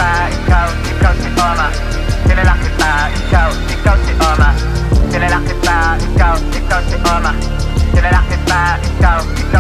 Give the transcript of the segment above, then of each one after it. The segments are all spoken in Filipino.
kita, ikaw si Oma. Kilala kita, ikaw si Oma. Kilala kita, ikaw si Oma. Kilala kita, ikaw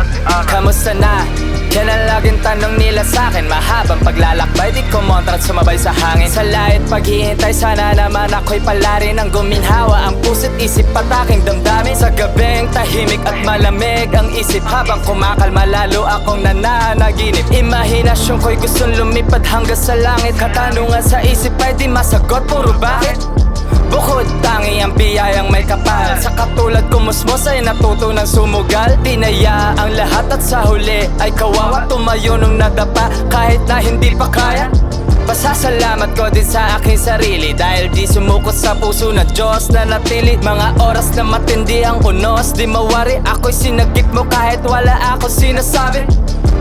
si Oma. Kamusta na? Yan ang laging tanong nila sa'kin. Mahabang paglalakbay, di kumontra at sumabay sa hangin. Sa lahit paghihintay, sana naman ako'y palari ng guminhawa ang puso't isip at aking damdamin. Sa gabing tahimik at malamig ang isip, habang kumakalma lalo akong nananaginip. Imahinasyon ko'y gustong lumipad hanggang sa langit. Katanungan sa isip ay di masagot, puro bakit? Bukod tangi ang biyayang may kapal. Sa katulad ko musmos ay natuto ng sumugal. Tinaya ang lahat at sa huli ay kawawa tumayo nung nadapa kahit na hindi pa kaya. Pasasalamat ko din sa aking sarili dahil di sumukot sa puso na Diyos na natili. Mga oras na matindi ang unos, di mawari ako'y sinagip mo kahit wala ako sinasabi.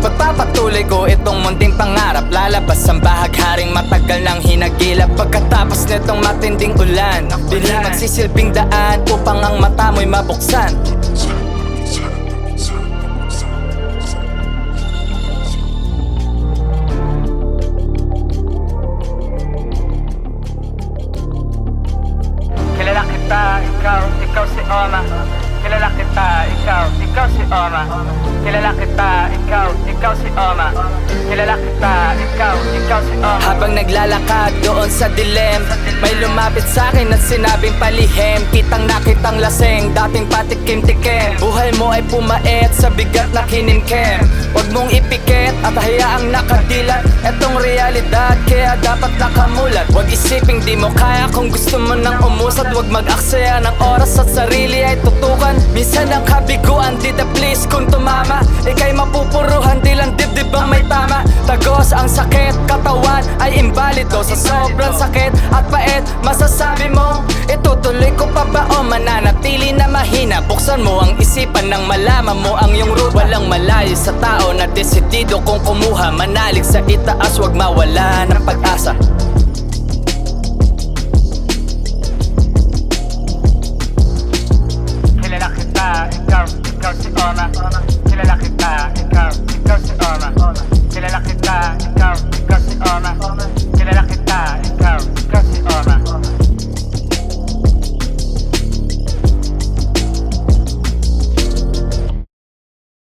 Pagpapatuloy ko itong munting pangarap, lalabas ang bahagharing matagal nang hinagilap. Pagkatapos nitong matinding ulan, di magsisilbing daan upang ang mata mo'y mabuksan. Kilala kita, ikaw si Oma. Kilala kita, ikaw si Oma. Kilala kita, ikaw si Oma. Kilala kita, ikaw si Oma. Habang naglalakad doon sa dilim, may lumapit sa'kin at sinabing palihim. Kitang nakitang lasing, dating patikim-tikim. Buhay mo ay pumait sa bigat na kinimkim. Huwag mong ipikit at hayaang nakadilat. Etong realidad, kaya dapat nakamulat. Huwag isiping di mo kaya kung gusto mo nang umusad. Huwag mag-aksaya ng oras at sarili ay tutukan. Minsan ang kabiguan, di the please kung tumama. Ika'y mapupuruhan, di lang dibdib ang may tama. Tagos ang sakit, katawan ay imbalido. Sa sobrang sakit at pait, masasabi mo itutuloy ko pa ba o mananatili na mahina? Buksan mo ang isipan nang malaman mo ang iyong root. Walang malayo sa tao na desidido kung kumuha. Manalig sa itaas, huwag mawala ng pag-asa. Kilala kita, ikaw si Oma. Kilala kita, ikaw si Oma. Kilala kita, ikaw si Oma.